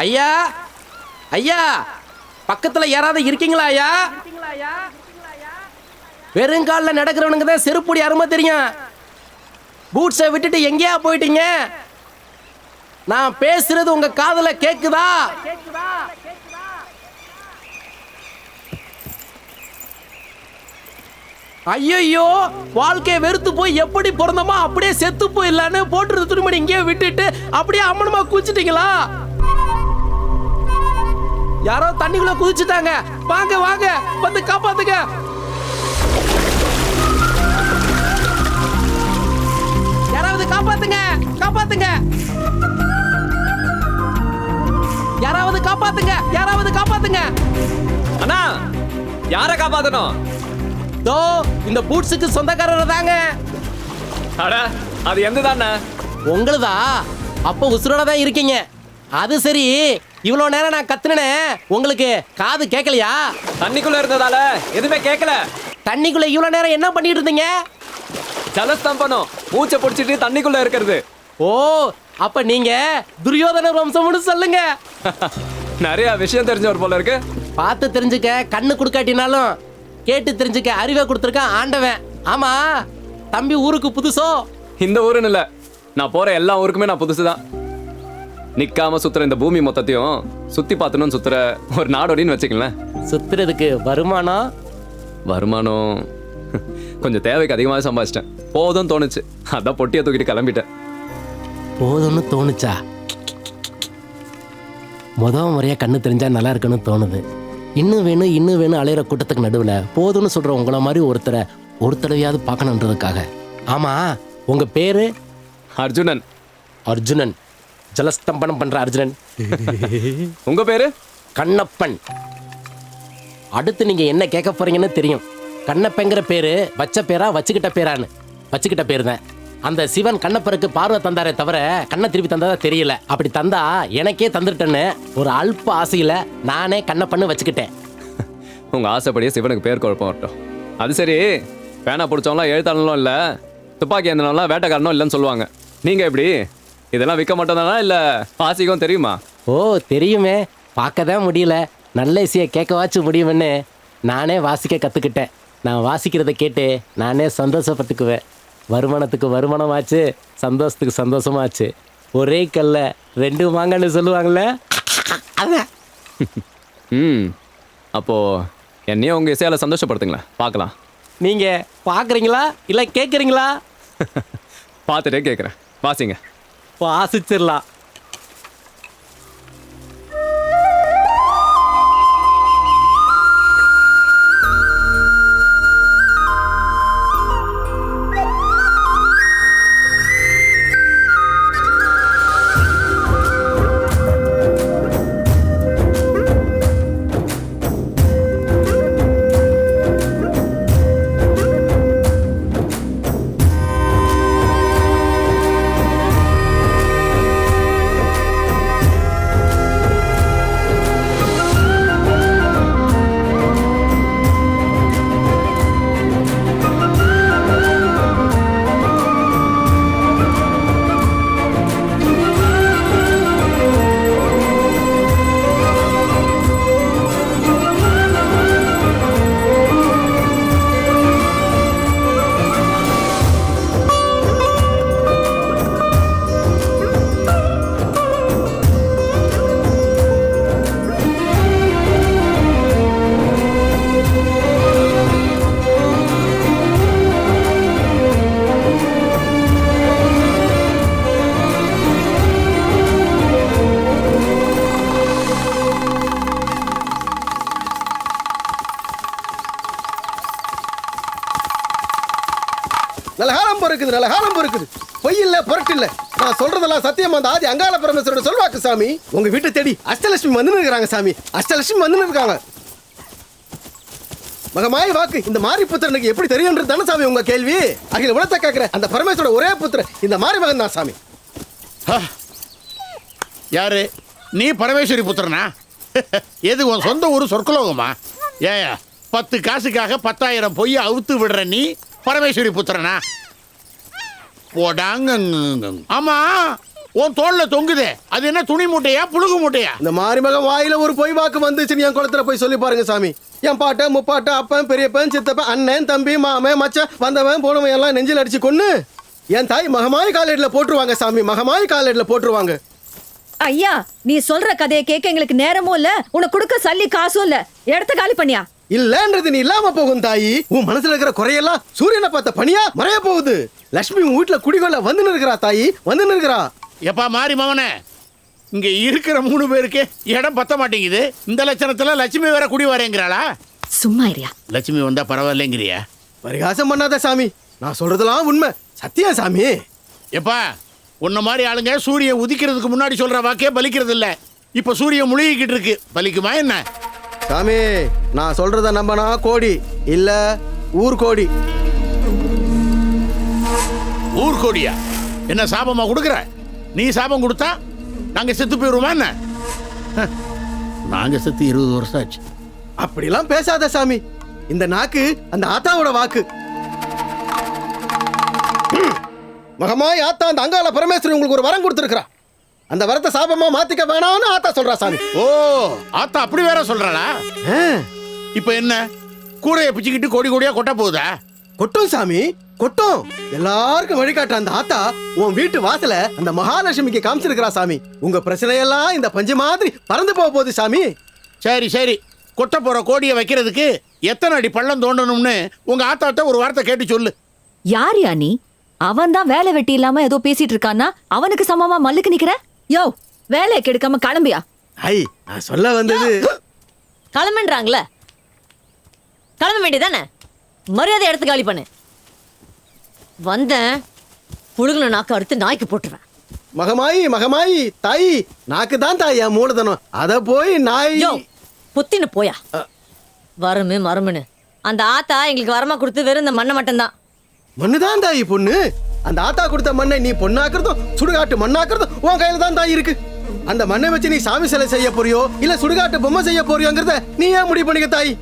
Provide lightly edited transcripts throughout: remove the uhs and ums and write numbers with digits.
ஐயா ஐயா, பக்கத்துல யாராவது இருக்கீங்களா ஐயா? வெறுங்காலில் நடக்கிறவனுக்கு தான் செருப்புடி அருமை தெரியும். பூட்ஸை விட்டுட்டு எங்கேயா போயிட்டீங்க? நான் பேசுறது உங்க காதுல கேக்குதா? ஐயோ, வாழ்க்கையை வெறுத்து போய் எப்படி பிறந்தோமோ அப்படியே செத்து போயிடலான்னு போட்டுறது துணிமணி இங்கேயே விட்டுட்டு அப்படியே அம்மனமா குதிச்சிட்டீங்களா? யாரோ தண்ணிக்குள்ள குதிச்சுட்டாங்க. வாங்க வாங்க, வந்து காப்பாத்துங்க. யாராவது காப்பாத்துங்க, காப்பாத்துங்க, யாராவது காப்பாத்துங்க, யாராவது காப்பாத்துங்க. அண்ணா, யாரை காப்பாத்தணும்? தோ இந்த பூட்ஸுக்கு சொந்தக்காரர் தாங்க. அட, அது எந்ததாண்ணா? உங்களுதா? அப்ப உசுரோட தான் இருக்கீங்க. அது சரி, இவ்வளவு நேரம் நான் கத்துனேன், உங்களுக்கு காது கேட்கலையா? தண்ணிக்குள்ள இருந்ததால எதுவுமே கேட்கல. தண்ணிக்குள்ள இவ்வளவு நேரம் என்ன பண்ணிட்டு இருந்தீங்க? ஜலஸ்தம்பனம், மூச்சை பிடிச்சிட்டு தண்ணிக்குள்ள இருக்கிறது. ஓ, அப்ப நீங்க துரியோதன வம்சம்னு சொல்லுங்க. நிறைய விஷயம் தெரிஞ்சவர் போல இருக்கு. பார்த்து தெரிஞ்சுக்க கண்ணு கொடுக்காட்டினாலும் கேட்டு தெரிஞ்சுக்க அறிவை கொடுத்துருக்கான் ஆண்டவன். ஆமா, தம்பி ஊருக்கு புதுசோ? இந்த ஊருன்னு இல்ல, நான் போற எல்லா ஊருக்குமே நான் புதுசுதான். நிக்காம சுத்துற இந்த பூமி மொத்தத்தையும் சுத்தி பார்த்தணும்னு சுத்துற ஒரு நாடோடின்னு வச்சுக்கங்களேன். சுத்துறதுக்கு வருமானம் வருமானம் கொஞ்சம் தேவைக்கு அதிகமாக சம்பாதிச்சிட்டேன். போதும் தோணுச்சு, அதான் பொட்டியை தூக்கிட்டு கிளம்பிட்டேன். போதும்னு தோணுச்சா? முறையா கண்ணு தெரிஞ்சா நல்லா இருக்குன்னு தோணுது. இன்னும் வேணும் இன்னும் வேணும் அலையிற கூட்டத்துக்கு நடுவில் போதும்னு சொல்ற உங்களை மாதிரி ஒரு தடவையாவது பார்க்கணுன்றதுக்காக. ஆமா, உங்க பேரு? அர்ஜுனன். அர்ஜுனன், ஜலஸ்தம்பனம் பண்ற அர்ஜுனன். உங்க பேரு? கண்ணப்பன். அடுத்து நீங்க என்ன கேட்க போறீங்கன்னு தெரியும். கண்ணப்பங்கிற பேரு வச்ச பேரா வச்சுக்கிட்ட பேரான்னு? வச்சுக்கிட்ட பேரு தான். அந்த சிவன் கண்ணப்பருக்கு பார்வை தந்தாரே தவிர கண்ணை திருப்பி தந்ததா தெரியல. அப்படி தந்தா எனக்கே தந்துட்டேன்னு ஒரு அல்ப ஆசையில நானே கண்ணப்பன்னு வச்சுக்கிட்டேன். உங்க ஆசைப்படியே சிவனுக்கு பேர் குழப்பம் வரட்டும். அது சரி, பேனா பிடிச்சவங்களாம் எழுத்தாளனும் இல்லை, துப்பாக்கி ஏந்தினவங்களாம் வேட்டைக்காரனும் இல்லைன்னு சொல்லுவாங்க. நீங்க எப்படி? இதெல்லாம் விற்க மாட்டோம்தானா இல்லை வாசிக்கவும் தெரியுமா? ஓ, தெரியுமே. பார்க்க தான் முடியல, நல்ல இசையை கேட்கவாச்சும் முடியுமென்னு நானே வாசிக்க கற்றுக்கிட்டேன். நான் வாசிக்கிறத கேட்டு நானே சந்தோஷப்பட்டுக்குவேன். வருமானத்துக்கு வருமானமாச்சு, சந்தோஷத்துக்கு சந்தோஷமாச்சு. ஒரே கல்ல ரெண்டு மாங்கன்னு சொல்லுவாங்கள்ல, அதான். அப்போ என்னையும் உங்க இசையால சந்தோஷப்படுத்துங்களேன், பார்க்கலாம். நீங்க பார்க்குறீங்களா இல்லை கேட்குறீங்களா? பார்த்துட்டே கேட்குறேன், வாசிங்க. வாசிச்சிடலாம். நல்ல காலம் பொறுக்குது, நல்ல காலம் பொறுக்குது. பொய் இல்ல, பொருட்டு இல்ல. நான் சொல்றதெல்லாம் சத்தியம். அந்த ஆதி அங்காள பரமேஸ்வரோட சொல்வாக்கு சாமி. உங்க வீட்டை தேடி அஷ்டலட்சுமி வந்து இருக்காங்க சாமி. அஷ்டலட்சுமி வந்து இருக்காங்க. மகமாய் வாக்கு இந்த மாரி புத்திரனுக்கு எப்படி தெரியும்ன்றது தானே சாமி உங்க கேள்வி. அகில உலகத்தை கேட்கிற அந்த பரமேஸ்வரோட ஒரே புத்திரன் இந்த மாரி மகன் தான் சாமி. யாரு நீ? பரமேஸ்வரி புத்திரனா? எது உன் சொந்த ஊர் சொர்க்கலோகமா? ஏயா 10 காசுக்காக 10,000 பொய்ய அவுத்து விடுற நீ பரமேஸ்வரி புத்திரனா? போடாங்க. ஆமா, உன் தோல்ல தொங்குதே அது என்ன துணி மூட்டையா புழுகு மூட்டையா? இந்த மாரிமகன் வாயில ஒரு பொய் வாக்கு வந்துச்சுன்னு என் குளத்துல போய் சொல்லி பாருங்க சாமி. என் பாட்ட முப்பாட்ட அப்பன் பெரியப்பன் சித்தப்பன் அண்ணன் தம்பி மாமன் மச்சான் வந்தவன் போனவன் எல்லாம் நெஞ்சில் அடிச்சு கொன்னு என் தாய் மகமாய் காலேட்ல போட்டுருவாங்க சாமி. மகமாய் காலேட்ல போட்டுருவாங்க. ஐயா நீ சொல்ற கதையை கேட்க எங்களுக்கு நேரமும் இல்ல, உனக்கு கொடுக்க சல்லி காசும் இல்ல. இடத்த காலி பண்ணியா? இல்லன்றது நீ இல்லாம போகும் தாயி. உன் மனசுல இருக்கிற குறையெல்லாம் சூரியனை பார்த்த பனியா மறைய போகுது. லட்சுமி உன் வீட்டுல குடிகொள்ள வந்து நிற்கிறா தாயி, வந்து நிற்கிறா. எப்பா மாறி மவனே, இங்க இருக்கிற 3 பேருக்கு இடம் பத்த மாட்டேங்குது. இந்த லட்சணத்துல லட்சுமி வேற குடி வரேங்கிறாளா? சும்மா இருயா. லட்சுமி வந்தா பரவாயில்லைங்கிறியா? பரிகாசம் பண்ணாத சாமி, நான் சொல்றதெல்லாம் உண்மை சத்தியம் சாமி. எப்பா உன்ன மாதிரி ஆளுங்க சூரியன் உதிக்கிறதுக்கு முன்னாடி சொல்ற வாக்கே பலிக்கிறது இல்ல. இப்ப சூரியன் முழுகிக்கிட்டு இருக்கு, பலிக்குமா என்ன? சாமி நான் சொல்றத நம்பனா கோடி இல்ல ஊர் கோடி. ஊர்கோடியா? என்ன சாபமா கொடுக்குற? நீ சாபம் கொடுத்தா நாங்க செத்து போயிருவோமா என்ன? நாங்க செத்து 20 வருஷம் ஆச்சு. அப்படிலாம் பேசாத சாமி. இந்த நாக்கு அந்த ஆத்தாவோட வாக்கு. மகமாய் ஆத்தா அந்த அங்காள பரமேஸ்வரி உங்களுக்கு ஒரு வரம் கொடுத்துருக்கா. அந்த வரத்தை சாபமா மாத்திக்க வேணாம்னு ஆத்தா சொல்றா சாமி. ஓ ஆத்தா அப்படி வேற சொல்றாளா? இப்ப என்ன கூரையை பிச்சுக்கிட்டு கோடி கோடியா கொட்ட போகுதா? கொட்டும் சாமி கொட்டும். எல்லாருக்கும் வழிகாட்ட அந்த ஆத்தா உன் வீட்டு வாசல அந்த மகாலட்சுமிக்கு காமிச்சிருக்கிறா சாமி. உங்க பிரச்சனையெல்லாம் இந்த பஞ்சு மாதிரி பறந்து போக போகுது சாமி. சரி சரி, கொட்ட போற கோடியை வைக்கிறதுக்கு எத்தனை அடி பள்ளம் தோண்டணும்னு உங்க ஆத்தாட்ட ஒரு வார்த்தை கேட்டு சொல்லு. யார் யா நீ? அவன் தான் வேலை வெட்டி இல்லாம ஏதோ பேசிட்டு இருக்கான்னா அவனுக்கு சமமா மல்லுக்கு நிக்கிற? யோ வேலையை கெடுக்காம கிளம்பியா? ஐ நான் சொல்ல வந்தது. கிளம்புன்றாங்கள, கிளம்ப வேண்டியதானே? மரியாதை இடத்து காலி பண்ணு. வந்தேன் புழுகுன நாக்கு அடுத்து நாய்க்கு போட்டுருவேன். மகமாயி மகமாயி தாயி நாக்கு தான் தாய் என் மூலதனம். அத போய் நாய். யோ புத்தின்னு போயா. வரமு மரமுன்னு அந்த ஆத்தா எங்களுக்கு வரமா கொடுத்து வெறும் இந்த மண்ணை மட்டும்தான். மண்ணுதான் தாயி பொண்ணு. அந்த ஆத்தா கொடுத்த மண்ணை நீ பொண்ணாக்குறதும் சுடுகாட்டு மண்ணாக்குறதும் உன் கையில தான் தாய் இருக்கு. அந்த மண்ணை வச்சு நீ சாமி சிலை செய்ய போறியோ இல்ல சுடுகாட்டு பொம்மை செய்ய போறியோங்கிறத நீ ஏன் முடிவு பண்ணிக்க தாயி.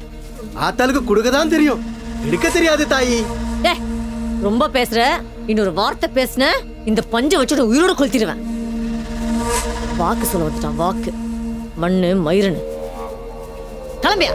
ஆத்தாளுக்கு கொடுக்க தான் தெரியும், எடுக்க தெரியாது தாயி. டேய் ரொம்ப பேசுற. இன்னொரு வார்த்தை பேசுன இந்த பஞ்சை வச்சுட்டு உயிரோட கொளுத்திடுவேன். வாக்கு சொல்ல வந்துட்டான், வாக்கு. மண்ணு மயிருன்னு கிளம்பியா?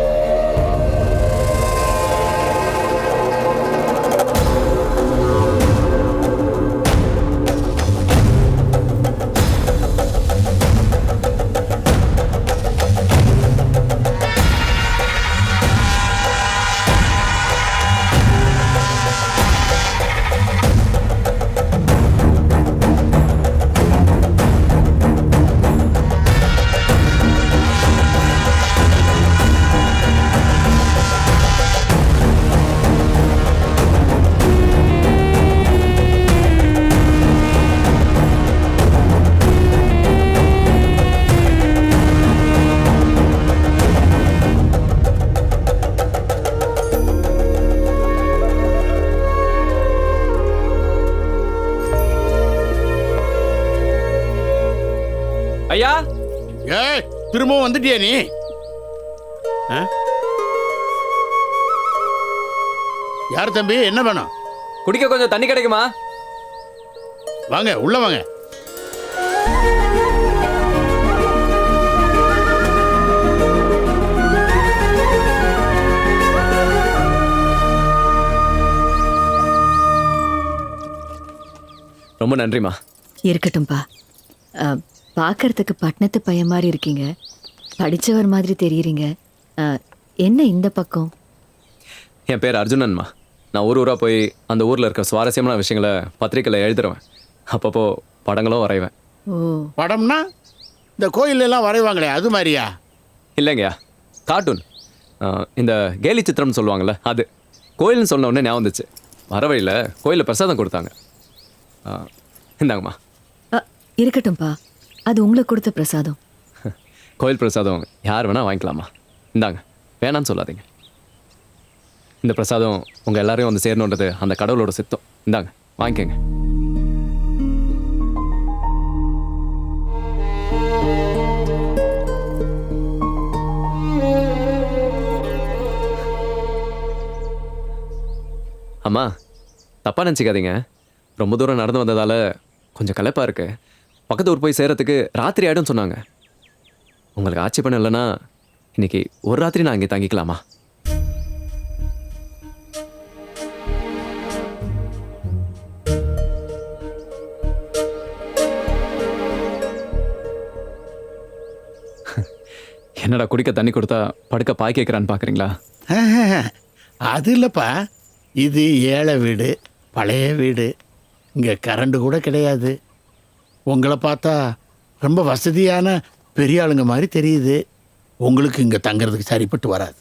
ஐயா ஏய் திரும்பவும் வந்துட்டியா நீ? யார் தம்பி, என்ன வேணும்? குடிக்க கொஞ்சம் தண்ணி கிடைக்குமா? வாங்க உள்ள வாங்க. ரொம்ப நன்றிமா. இருக்கட்டும்பா. பார்க்கறதுக்கு பட்டணத்து பையன் மாதிரி இருக்கீங்க, படிச்சவர் மாதிரி தெரியுறீங்க. என்ன இந்த பக்கம்? என் பேர் அர்ஜுனன்மா. நான் ஊராக போய் அந்த ஊரில் இருக்க சுவாரஸ்யமான விஷயங்களை பத்திரிக்கையில் எழுதுருவேன். அப்பப்போ படங்களும் வரைவேன். ஓ படம்னா இந்த கோயில் எல்லாம் வரைவாங்களே அது மாதிரியா? இல்லைங்கய்யா, கார்ட்டூன். இந்த கேலி சித்திரம்னு சொல்லுவாங்கள்ல, அது. கோயில்னு சொன்ன உடனே ஞாபகம் வந்துச்சு. வர வழியில் கோயிலில் பிரசாதம் கொடுத்தாங்க. இந்தாங்கம்மா. இருக்கட்டும்பா, அது உங்களுக்கு கொடுத்த பிரசாதம். கோயில் பிரசாதம் யார் வேணால் வாங்கிக்கலாமா? இந்தாங்க, வேணான்னு சொல்லாதீங்க. இந்த பிரசாதம் உங்கள் எல்லாரையும் வந்து சேரணுன்றது அந்த கடவுளோட சித்தம். இந்தாங்க, வாங்கிக்கோங்க. அம்மா, தப்பாக நினச்சிக்காதீங்க. ரொம்ப தூரம் நடந்து வந்ததால் கொஞ்சம் களைப்பாக இருக்கு. பக்கத்து ஊர் போய் சேர்றதுக்கு ராத்திரி ஆயிடும்னு சொன்னாங்க. உங்களுக்கு ஆட்சேபணம் இல்லைன்னா இன்னைக்கு ஒரு ராத்திரி நான் இங்கே தங்கிக்கலாமா? என்னடா குடிக்க தண்ணி கொடுத்தா படுக்க பாய் கேட்குறான்னு பார்க்குறீங்களா? அது இல்லைப்பா, இது ஏழை வீடு, பழைய வீடு, இங்கே கரண்ட் கூட கிடையாது. உங்களை பார்த்தா ரொம்ப வசதியான பெரிய ஆளுங்க மாதிரி தெரியுது. உங்களுக்கு இங்கே தங்குறதுக்கு சரிப்பட்டு வராது.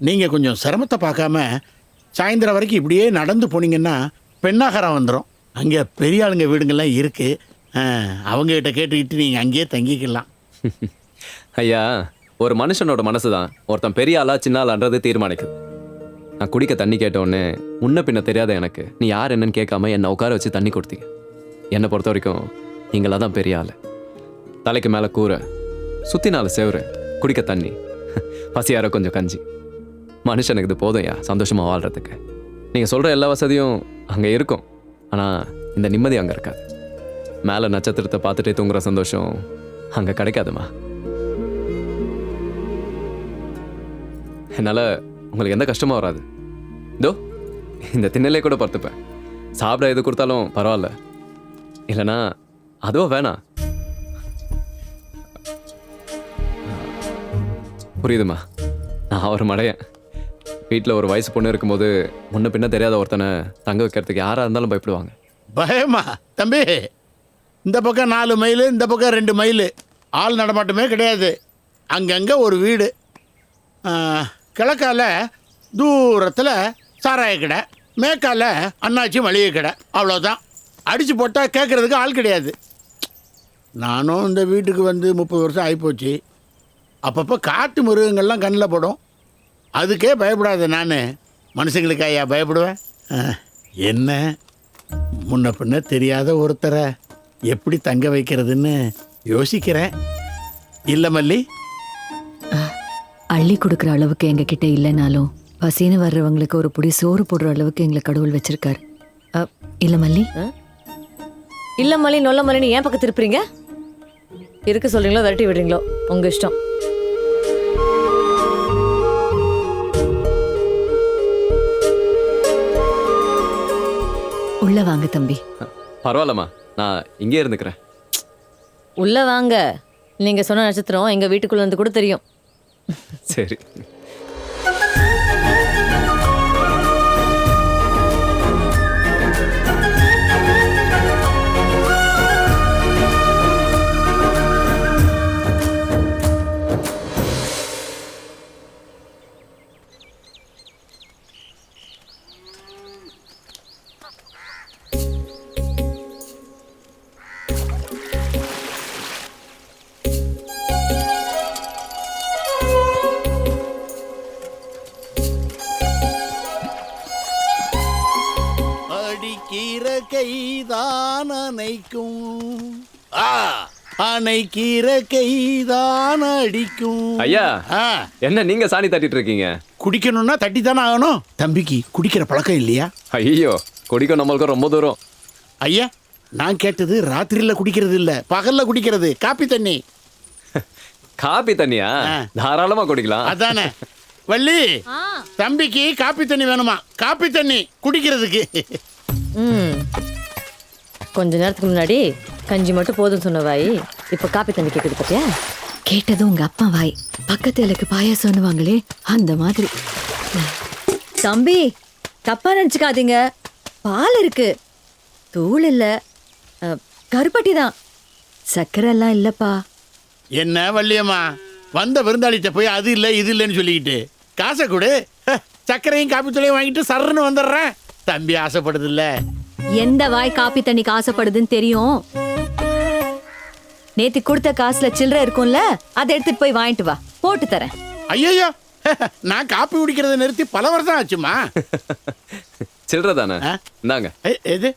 நீங்கள் கொஞ்சம் சிரமத்தை பார்க்காம சாயந்தரம் வரைக்கும் இப்படியே நடந்து போனீங்கன்னா பெண்ணாகரம் வந்துடும். அங்கே பெரிய ஆளுங்க வீடுங்கள்லாம் இருக்குது. அவங்ககிட்ட கேட்டுக்கிட்டு நீங்கள் அங்கேயே தங்கிக்கலாம். ஐயா, ஒரு மனுஷனோட மனசு தான் ஒருத்தன் பெரிய ஆளா சின்ன ஆளான்றது தீர்மானிக்குது. நான் குடிக்க தண்ணி கேட்டோடனே முன்ன பின்ன தெரியாத எனக்கு நீ யார் என்னன்னு கேட்காம என்னை உட்கார வச்சு தண்ணி கொடுத்தீங்க. என்னை பொறுத்த வரைக்கும் நீங்களாக தான் பெரிய ஆள். தலைக்கு மேலே கூரை, சுற்றி 4 சேவரு, குடிக்க தண்ணி, பசியார கொஞ்சம் கஞ்சி. மனுஷனுக்கு இது போதும்யா சந்தோஷமாக வாழ்கிறதுக்கு. நீங்கள் சொல்கிற எல்லா வசதியும் அங்கே இருக்கும், ஆனால் இந்த நிம்மதி அங்கே இருக்காது. மேலே நட்சத்திரத்தை பார்த்துட்டே தூங்குற சந்தோஷம் அங்கே கிடைக்காதுமா. என்னால் உங்களுக்கு எந்த கஷ்டமும் வராது. இதோ இந்த திண்ணையிலே கூட படுத்துப்பேன். சாப்பிட எது கொடுத்தாலும் பரவாயில்ல, இல்லைனா அதுவும் வேணாம். புரியுதுமா, நான் ஒரு மடையன். வீட்டில் ஒரு வயசு பொண்ணு இருக்கும்போது முன்ன பின்ன தெரியாத ஒருத்தனை தங்க வைக்கிறதுக்கு யாராக இருந்தாலும் பயப்படுவாங்க. பயமா தம்பி? இந்த பக்கம் 4 மைல், இந்த பக்கம் 2 மைல், ஆள் நடமாட்டமே கிடையாது. அங்கங்கே ஒரு வீடு. கிழக்கால தூரத்தில் சாராய கடை, மேற்கால அண்ணாச்சி மளிகை கடை, அவ்வளோதான். அடித்து போட்டால் கேட்குறதுக்கு ஆள் கிடையாது. நானும் இந்த வீட்டுக்கு வந்து 30 வருஷம் ஆகிப்போச்சு. அப்பப்போ காட்டு மிருகங்கள்லாம் கண்ணில் படும். அதுக்கே பயப்படாத நான் மனுஷங்களுக்கு ஐயா பயப்படுவேன். என்ன முன்ன பின்ன தெரியாத ஒருத்தரை எப்படி தங்க வைக்கிறதுன்னு யோசிக்கிறேன். இல்லை மல்லி? அள்ளி கொடுக்குற அளவுக்கு எங்ககிட்ட இல்லைனாலும் பசின்னு வர்றவங்களுக்கு ஒரு புடி சோறு போடுற அளவுக்கு எங்களை கடவுள் வச்சிருக்காரு. இல்ல மல்லி? இல்ல மல்லி நொல்ல மல்லின்னு ஏன் பக்கம் திருப்புறீங்க? இருக்க சொல்றீங்களோ விரட்டி விடுறீங்களோ உங்க இஷ்டம். உள்ள வாங்க தம்பி. பரவாயில்லம்மா, நான் இங்கே இருந்துக்கிறேன். உள்ள வாங்க. நீங்க சொன்ன நட்சத்திரம் எங்க வீட்டுக்குள்ள இருந்து கூட தெரியும். சரி. அடிக்கிற கைதான் அணைக்கும், அணைக்கிற கைதான் அடிக்கும். ஐயா, என்ன நீங்க சாணி தட்டிட்டு இருக்கீங்க? குடிக்கணும்னா தட்டி தானே ஆகணும். தம்பிக்கு குடிக்கிற பழக்கம் இல்லையா? ஐயோ, குடிக்கும் நம்மளுக்கு ரொம்ப தூரம். ஐயா, நான் கேட்டது ராத்திரியில் குடிக்கிறது இல்லை, பகல்ல குடிக்கிறது. காப்பி தண்ணி. காப்பி தண்ணியா? தாராளமா குடிக்கலாம். அதானே வள்ளி, தம்பிக்கு காப்பி தண்ணி வேணுமா? காப்பி தண்ணி குடிக்கிறதுக்கு. கொஞ்ச நேரத்துக்கு முன்னாடி கஞ்சி மட்டும் போதும் சொன்ன வாய் இப்ப காப்பி தண்ணி கேக்குது பத்தியா? கேட்டது உங்க அப்பா வாய். பக்கத்து இலைக்கு பாயாசம்னுவாங்களே அந்த மாதிரி. தம்பி தப்பா நினைச்சுக்காதீங்க, பால் இருக்கு, தூள் இல்ல, கருப்பட்டி தான். சக்கரை எல்லாம் இல்லப்பா. என்ன வள்ளியம்மா, வந்த விருந்தாளிட்ட போய் அது இல்லை இது இல்லைன்னு சொல்லிக்கிட்டு காசை கொடு, சர்க்கரையும் காப்பி தூளையும் வாங்கிட்டு சர்ன்னு வந்துடுறேன். தம்பி ஆசைப்படுது இல்ல? எந்த வாய் காப்பி தண்ணிக்கு ஆசைப்படுதுன்னு தெரியும். நேத்து கொடுத்த காசுல சில்லறை இருக்கும்ல, அதை எடுத்துட்டு போய் வாங்கிட்டு வா, போட்டு தரேன். ஐயோ, நான் காப்பி குடிக்கிறத நிறுத்தி பல வருஷம் ஆச்சுமா. சில்லற தானே, இந்தாங்க. எது?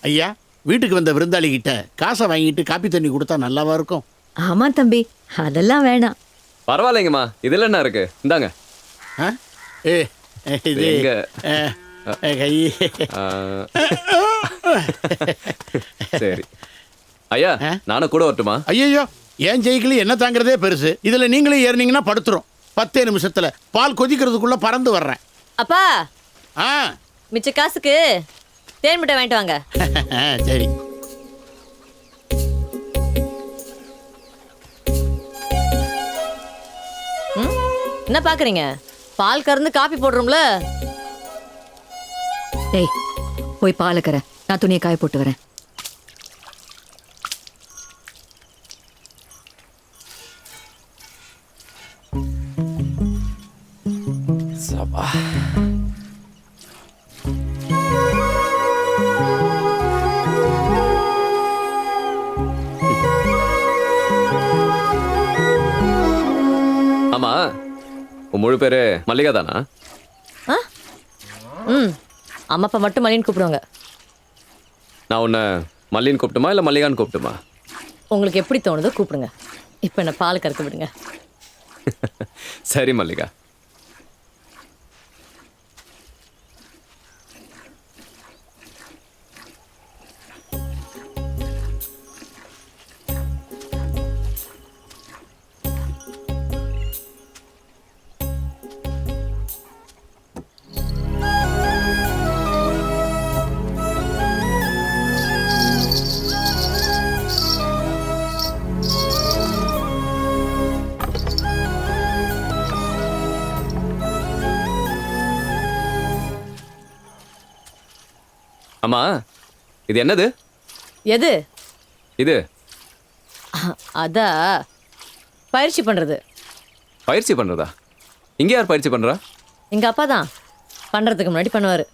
ஐயா, வீட்டுக்கு வந்த விருந்தாளி கிட்ட காசை வாங்கிட்டு காப்பி தண்ணி கொடுத்தா நல்லாவா இருக்கும்? ஆமா தம்பி, அதெல்லாம் வேணாம். பரவாயில்லைங்கம்மா, இதுல என்ன இருக்கு, இந்தாங்க. இது எங்க? கை. சரி, ஐயா நானும் கூட வரட்டுமா? ஐயோ ஏன் ஜெயிக்கலி என்ன தாங்கிறதே பெருசு. இதுல நீங்களே ஏறினீங்கன்னா படுத்துரும். 10 நிமிஷத்துல பால் கொதிக்கிறதுக்குள்ள பறந்து வர்றேன். அப்பா ஆ மிச்ச காசுக்கு தேன் மிட்டாய் வாங்கிட்டு வாங்க. சரி. என்ன பாக்குறீங்க? பால் கறந்து காப்பி போடுறோம்ல. டேய் போய் பாலை கற, நான் துணியை காய போட்டு வரேன். சபா. ஆமா, உன் முழு பேரு மல்லிகா தானா? ம் அம்மா அப்பா மட்டும் மல்லின்னு கூப்பிடுவாங்க. நான் உன்னை மல்லின்னு கூப்பிட்டுமா இல்லை மல்லிகான்னு கூப்பிட்டுமா? உங்களுக்கு எப்படி தோணுதோ கூப்பிடுங்க. இப்போ என்ன பால் கறக்க விடுங்க. சரி மல்லிகா. அம்மா இது என்னது? எது? இது அதா பயிற்சி பண்றது. பயிற்சி பண்றதா? இங்க யார் பயிற்சி பண்றா? எங்க அப்பா தான் பண்றதுக்கு முன்னாடி பண்ணுவாரு.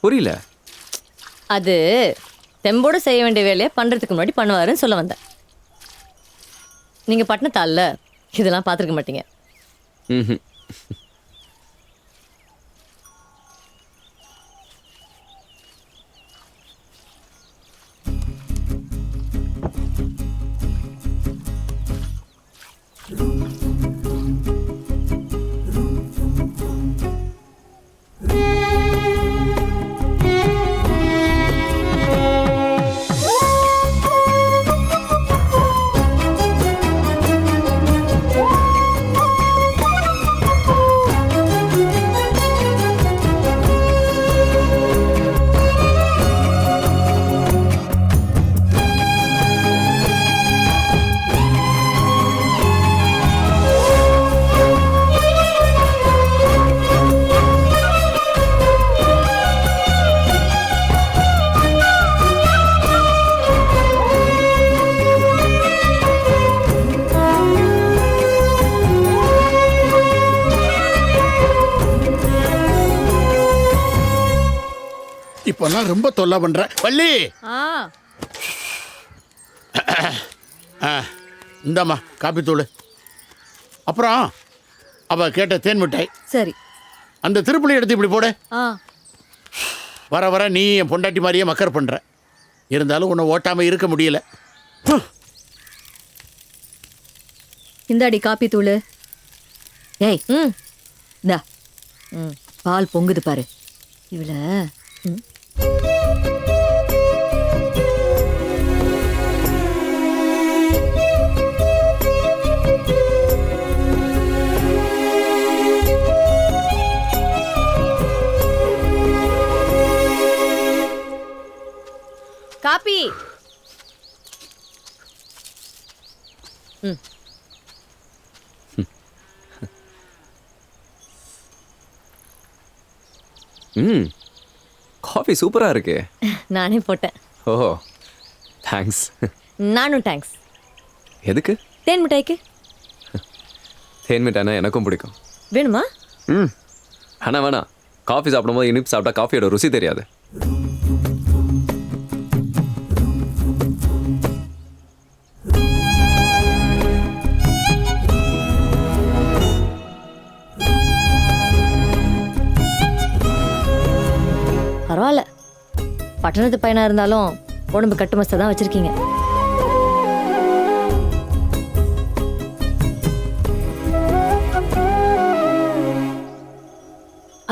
புரியல. அது தெம்போட செய்ய வேண்டிய வேலையை பண்றதுக்கு முன்னாடி பண்ணுவாருன்னு சொல்ல வந்தேன். நீங்க பட்டினத்தாள்ல இதெல்லாம் பார்த்துருக்க மாட்டீங்க. ம். இப்போல்லாம் ரொம்ப தொல்லை பண்ற வள்ளி. இந்தாம்மா காப்பி தூள். அப்புறம் அவ கேட்ட தேன் மிட்டாய். சரி. அந்த திருப்புளி எடுத்து இப்படி போடு. ஆ வர வர நீ என் பொண்டாட்டி மாதிரியே மக்கர் பண்ற. இருந்தாலும் உன்னை ஓட்டாம இருக்க முடியல. இந்தாடி காப்பி தூள். ஏய் ம் இந்தா ம் பால் பொங்குது பாரு. இவள காப்பி. ம் ம் காஃபி சூப்பரா இருக்கு. நானே போட்டேன். ஓ தேங்க்ஸ். நானும் தேங்க்ஸ். எதுக்கு? தேன் மிட்டாய்க்கு. தேன் மிட்டாய்னா எனக்கும் பிடிக்கும். வேணுமா? ம் ஆனால் வேணாம். காஃபி சாப்பிடும்போது இனிப்பு சாப்பிட்டா காஃபியோட ருசி தெரியாது. பரவாயில்ல, பட்டணத்து பையனா இருந்தாலும் உடம்பு கட்டுமஸ்தை தான் வச்சிருக்கீங்க.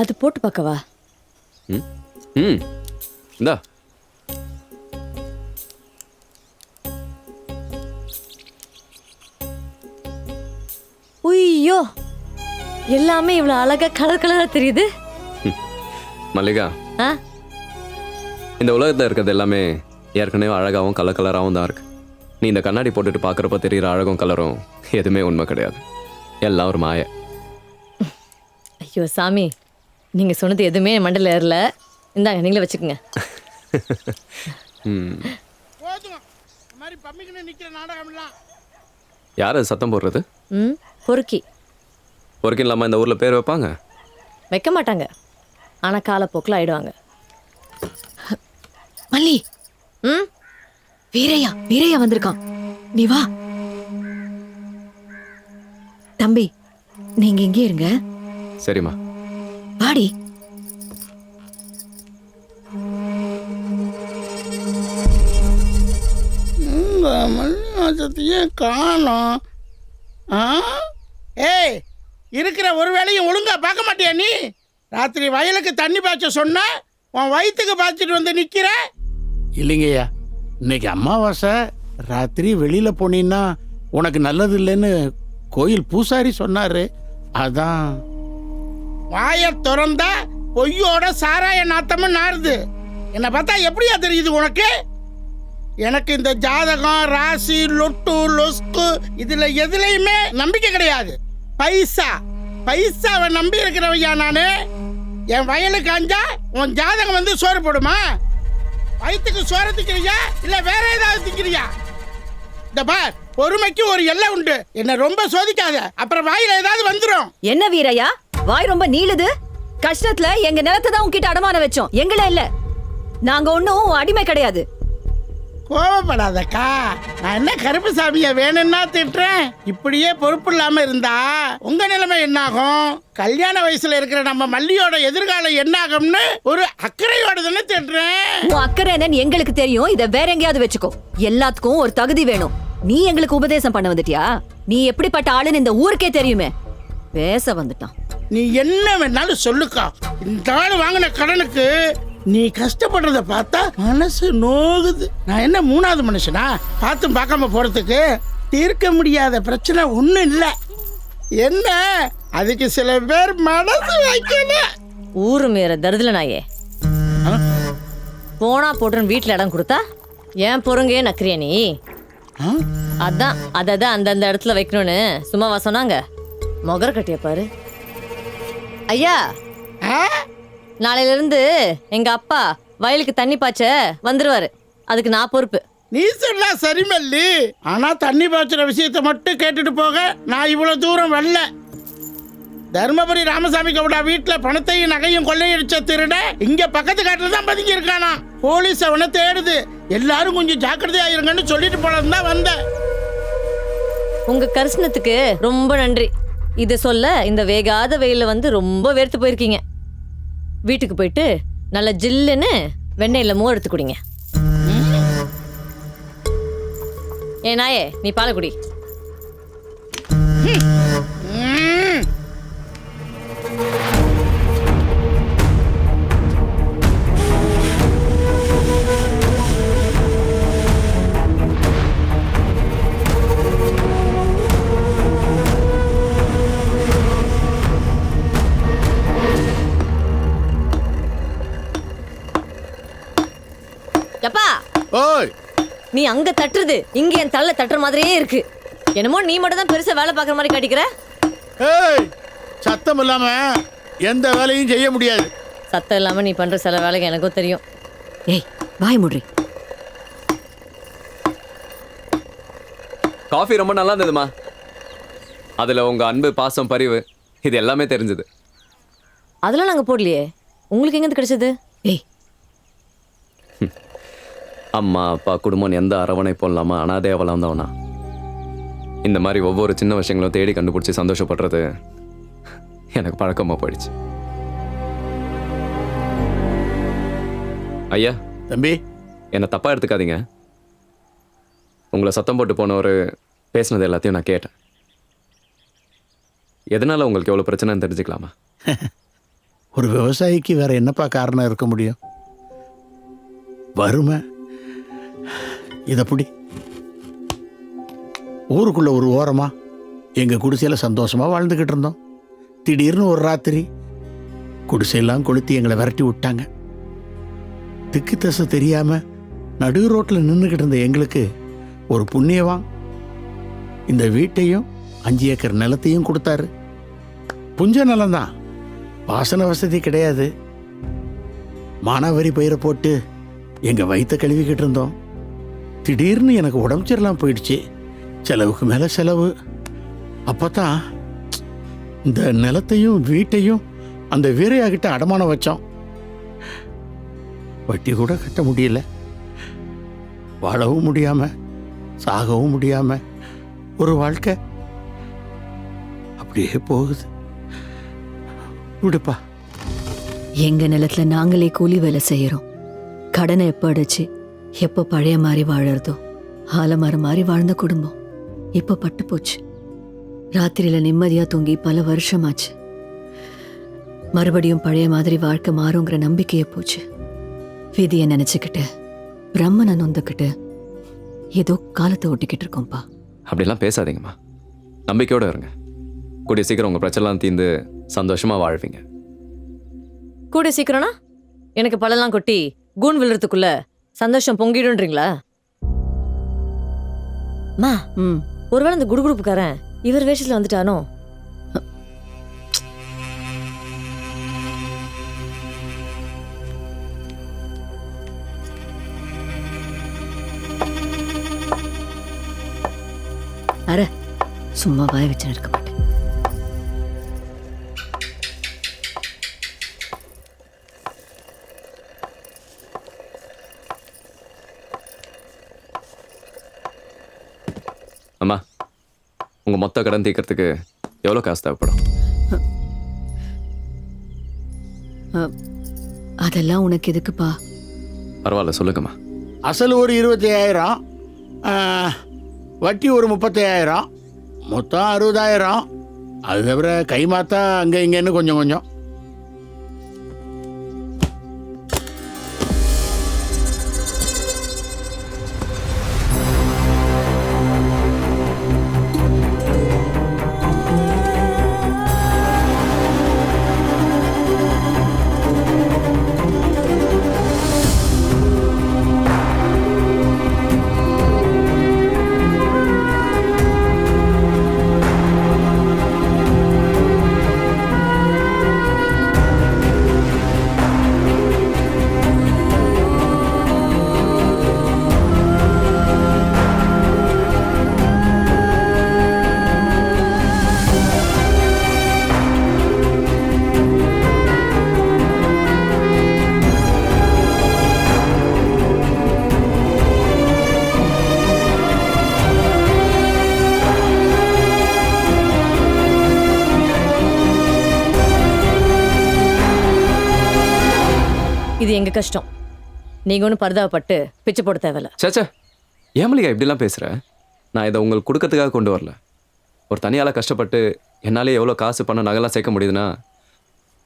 அது போட்டு பார்க்கவா? ம் ம் இந்தா. எல்லாமே இவ்வளவு அழகா கலர் கலரா தெரியுது. மல்லிகா, ஆ? இந்த உலகத்தில் இருக்கிறது எல்லாமே ஏற்கனவே அழகாகவும் கலர் கலராகவும் தான் இருக்கு. நீ இந்த கண்ணாடி போட்டுட்டு பார்க்குறப்ப தெரியுற அழகும் கலரும் எதுவுமே உண்மை கிடையாது. எல்லாம் ஒரு மாய. ஐயோ சாமி, நீங்க சொன்னது எதுவுமே என் மண்டல ஏறல. இந்தாங்க, நீங்களே வச்சுக்கோங்க. போதும் இந்த மாதிரி பம்மிக்கின்னு நிக்கிற நாடகம்லாம். யார் அது சத்தம் போடுறது? பொறுக்கி ஒர்க்கும் இல்லாமல் இந்த ஊரில் பேர் வைப்பாங்க? வைக்க மாட்டாங்க, ஆனா காலப்போக்கில் ஆயிடுவாங்க. மல்லி, வீரையா வந்திருக்கான். நீ வா. தம்பி, நீங்க இங்கே இருங்க. சரிம்மா. வாடி. மல்லிவாசத்தையே காணோம். ஏய், இருக்கிற ஒரு வேலையும் ஒழுங்கா பார்க்க மாட்டியா நீ? ராத்திரி வயலுக்கு தண்ணி பாய்ச்ச சொன்னா உன் வயிற்றுக்கு பாய்ச்சிட்டு வந்து நிக்கிற. இல்லைங்கய்யா, இன்னைக்கு அமாவாசை, ராத்திரி வெளியில போனீன்னா உனக்கு நல்லது இல்லைன்னு கோயில் பூசாரி சொன்னாரு. அதான் வாய திறந்தா பொய்யோட சாராய நாத்தமும் நாறுது. என்னை பார்த்தா எப்படியா தெரியுது உனக்கு? எனக்கு இந்த ஜாதகம், ராசி, லொட்டு, லொஸ்கு இதுல எதுலையுமே நம்பிக்கை கிடையாது. பைசாவை நம்பி இருக்கிறவையா நானு. என் வயலுக்கு அஞ்சா உன் ஜாதகம் வந்து சோறு போடுமா? வயிற்றுக்கு சோறு திக்கிறியா இல்ல வேற ஏதாவது திக்கிறியா? இந்த பார், பொறுமைக்கு ஒரு எல்லை உண்டு. என்ன ரொம்ப சோதிக்காத, அப்புறம் வாயில ஏதாவது வந்துடும். என்ன வீரையா, வாய் ரொம்ப நீளுது. கஷ்டத்துல எங்க நிலத்தை தான் உன்கிட்ட அடமான வச்சோம், எங்கள இல்ல. நாங்க ஒன்னும் அடிமை கிடையாது. கோவப்படாதக்கா, நான் என்ன கருப்பு சாமியை வேணும்னா திட்டுறேன்? இப்படியே பொறுப்பு இல்லாம இருந்தா உங்க நிலைமை என்னாகும்? கல்யாண வயசுல இருக்கிற நம்ம மல்லியோட எதிர்காலம் என்னாகும்னு ஒரு அக்கறையோட தானே திட்டுறேன். உன் அக்கறை என்னன்னு எங்களுக்கு தெரியும். இத வேற எங்கேயாவது வச்சுக்கோ. எல்லாத்துக்கும் ஒரு தகுதி வேணும். நீ எங்களுக்கு உபதேசம் பண்ண வந்துட்டியா? நீ எப்படிப்பட்ட ஆளுன்னு இந்த ஊருக்கே தெரியுமே. பேச வந்துட்டான். நீ என்ன வேணாலும் சொல்லுக்கா. இந்த ஆள் வாங்கின கடனுக்கு நீ கஷ்டப்படுறத பார்த்தா மனசு நோகுது. நான் என்ன மூணாவது மனுஷனா பார்த்தும் பார்க்காம போறதுக்கு? தீர்க்க முடியாத பிரச்சனை ஒண்ணும் இல்லை. என்ன அதுக்கு சில பேர் மனசு வைக்கல. ஊரு மேற தருதல நாயே, போனா போட்டுன்னு வீட்டுல இடம் கொடுத்தா ஏன் பொறுங்கே நக்கிறியா நீ? அதான் அதான் அந்தந்த இடத்துல வைக்கணும்னு சும்மாவா சொன்னாங்க? மொகர கட்டிய பாரு. ஐயா, நாளையில இருந்து எங்க அப்பா வயலுக்கு தண்ணி பாய்ச்ச வந்துருவாரு. அதுக்கு நான் பொறுப்பு. நீ சொன்னா சரி மல்லி, ஆனா தண்ணி பாய்ச்சுற விஷயத்தை மட்டும் கேட்டுட்டு போக நான் இவ்வளவு தூரம் வரல. தர்மபுரி ராமசாமி கவுடா வீட்டுல பணத்தையும் நகையும் கொள்ளையடிச்ச திருட இங்க பக்கத்து காட்டுல தான் பதுங்கி இருக்கானா. போலீஸ் அவனை தேடுது. எல்லாரும் கொஞ்சம் ஜாக்கிரதையா இருங்கன்னு சொல்லிட்டு போலன்னு தான் வந்தேன். உங்க கரிசனத்துக்கு ரொம்ப நன்றி. இதை சொல்ல இந்த வேகாத வெயில வந்து ரொம்ப வேர்த்து போயிருக்கீங்க. வீட்டுக்கு போயிட்டு நல்ல ஜில்லுன்னு வெண்ணெயில மோர் எடுத்து குடிங்க. ஏ நாயே, நீ பாலை குடி. எப்பா, ஓய், நீ அங்க தட்டுறது இங்க என் தள்ள தட்டுற மாதிரியே இருக்கு. என்னமோ நீ மட்டும் தான் பெருசா வேலை பார்க்குற மாதிரி காட்டிக்கிற. ஏய், சத்தம் இல்லாம எந்த வேலையும் செய்ய முடியாது. சத்தம் இல்லாம நீ பண்ற சில வேலைக்கு எனக்கும் தெரியும். ஏய், வாய் முடி. காஃபி ரொம்ப நல்லா இருந்ததுமா. அதுல உங்க அன்பு, பாசம், பரிவு இது எல்லாமே தெரிஞ்சது. அதெல்லாம் நாங்க போடலையே. உங்களுக்கு எங்க கிடைச்சது? ஏய், அம்மா, அப்பா, குடும்பம் எந்த அரவணைப்பும் இல்லாமல் அனாதையாக வளர்ந்தவனா இந்த மாதிரி ஒவ்வொரு சின்ன விஷயங்களும் தேடி கண்டுபிடிச்சி சந்தோஷப்படுறது எனக்கு பழக்கமாக போயிடுச்சு. ஐயா தம்பி, என்னை தப்பாக எடுத்துக்காதீங்க. உங்களை சத்தம் போட்டு போனவர் பேசினது எல்லாத்தையும் நான் கேட்டேன். எதனால் உங்களுக்கு எவ்வளோ பிரச்சனைன்னு தெரிஞ்சுக்கலாமா? ஒரு விவசாயிக்கு வேற என்னப்பா காரணம் இருக்க முடியும்? வறுமை. இதப்படி ஊருக்குள்ள ஒரு ஓரமா எங்க குடிசையில சந்தோஷமா வாழ்ந்துகிட்டு இருந்தோம். திடீர்னு ஒரு ராத்திரி குடிசையெல்லாம் கொளுத்தி எங்களை விரட்டி விட்டாங்க. திக்கு தசை தெரியாம நடு ரோட்டில் நின்றுக்கிட்டு இருந்த எங்களுக்கு ஒரு புண்ணியவான் இந்த வீட்டையும் 5 ஏக்கர் நிலத்தையும் கொடுத்தாரு. புஞ்ச நிலம்தான், வாசன வசதி கிடையாது. மானாவரி பயிரை போட்டு எங்க வயிற்ற கழுவிக்கிட்டு இருந்தோம். திடீர்னு எனக்கு உடம்பு சரியில்லாம போயிடுச்சு. செலவுக்கு மேல செலவு. அப்பதான் இந்த நிலத்தையும் வீட்டையும் அந்த வீரையாகிட்ட அடமானம் வச்சோம். வட்டி கூட கட்ட முடியல. வாழவும் முடியாம சாகவும் முடியாம ஒரு வாழ்க்கை அப்படியே போகுது. விடுப்பா. எங்க நிலத்துல நாங்களே கூலி வேலை செய்யறோம். கடனை எப்ப அடைச்சு எப்ப பழைய மாதிரி வாழறதோ ஆலமரம் மாதிரி வாழ்ந்த குடும்பம் இப்ப பட்டு போச்சு. ராத்திரியில நிம்மதியா தூங்கி பல வருஷமாச்சு. மறுபடியும் பழைய மாதிரி வாழ்க்கை மாறுங்கிற நம்பிக்கையே போச்சு. விதியை நினைச்சுக்கிட்டு பிரம்மனை நொந்துக்கிட்டு ஏதோ காலத்தை ஓட்டிக்கிட்டு இருக்கோம்ப்பா. அப்படிலாம் பேசாதீங்கம்மா, நம்பிக்கையோட இருங்க. கூடிய சீக்கிரம் உங்கள் பிரச்சனைலாம் தீர்ந்து சந்தோஷமாக வாழ்வீங்க. கூட சீக்கிரம்னா எனக்கு பழம்லாம் கொட்டி கூன் விழுறதுக்குள்ள சந்தோஷம் பொங்கிடுன்றீங்களா? மா ஒருவேளை இந்த குடுகுடுப்புக்காரன் இவர் வேஷத்துல வந்துட்டானோ? அረ சும்மா வாய் வச்சு இருக்க மாட்டேன். அம்மா, உங்கள் மொத்த கடன் தீர்க்கறதுக்கு எவ்வளோ காசு தேவைப்படும்? அதெல்லாம் உனக்கு எதுக்குப்பா? பரவாயில்ல, சொல்லுங்கம்மா. அசல் ஒரு 25,000, வட்டி ஒரு 35,000, மொத்தம் 60,000. அது தவிர கை மாத்தா அங்கே இங்கேன்னு கொஞ்சம் கொஞ்சம். இது எங்க கஷ்டம். நீங்க ஒன்றும் பரிதாபப்பட்டு பிச்சை போட தேவையில்ல. சேச்சே, ஏமலிகா இப்படிலாம் பேசுகிறேன்? நான் இதை உங்களுக்கு கொடுக்கறதுக்காக கொண்டு வரல. ஒரு தனியால் கஷ்டப்பட்டு என்னாலே எவ்வளோ காசு பணம் நகைலாம் சேர்க்க முடியுதுன்னா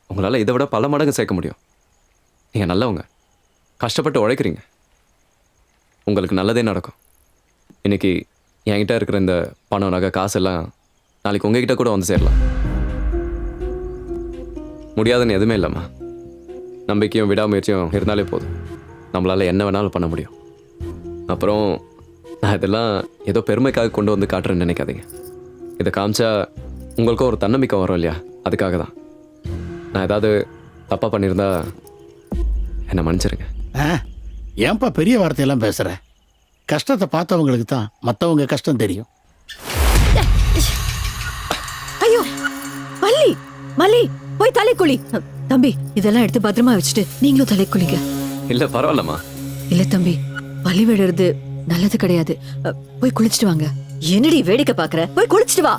உங்களால் இதை விட பல மடங்கு சேர்க்க முடியும். நீங்கள் நல்லவங்க, கஷ்டப்பட்டு உழைக்கிறீங்க, உங்களுக்கு நல்லதே நடக்கும். இன்னைக்கு என்கிட்ட இருக்கிற இந்த பணம் நகை காசெல்லாம் நாளைக்கு உங்ககிட்ட கூட வந்து சேரலாம். முடியாதுன்னு எதுவுமே இல்லைம்மா. நம்பிக்கையும் விடாமுயற்சியும் இருந்தாலே போதும், நம்மளால் என்ன வேணாலும் பண்ண முடியும். அப்புறம் நான் இதெல்லாம் ஏதோ பெருமைக்காக கொண்டு வந்து காட்டுறேன்னு நினைக்காதீங்க. இதை காமிச்சா உங்களுக்கும் ஒரு தன்னம்பிக்கை வரும் இல்லையா, அதுக்காக தான். நான் ஏதாவது தப்பாக பண்ணியிருந்தா என்னை மன்னிச்சிருங்க. ஏன்பா பெரிய வார்த்தையெல்லாம் பேசுற? கஷ்டத்தை பார்த்தவங்களுக்கு தான் மற்றவங்க கஷ்டம் தெரியும். ஐயோ மல்லி, மல்லி போய் தலை குளி. தம்பி இதெல்லாம் எடுத்து பத்திரமா வச்சுட்டு நீங்களும் தலை குளிங்க. இல்லை பரவாயில்லம்மா. இல்ல தம்பி, பழி விடுறது நல்லது கிடையாது. போய் குளிச்சுட்டு வாங்க. என்னடி வேடிக்கை பாக்குற? போய் குளிச்சுட்டு வா.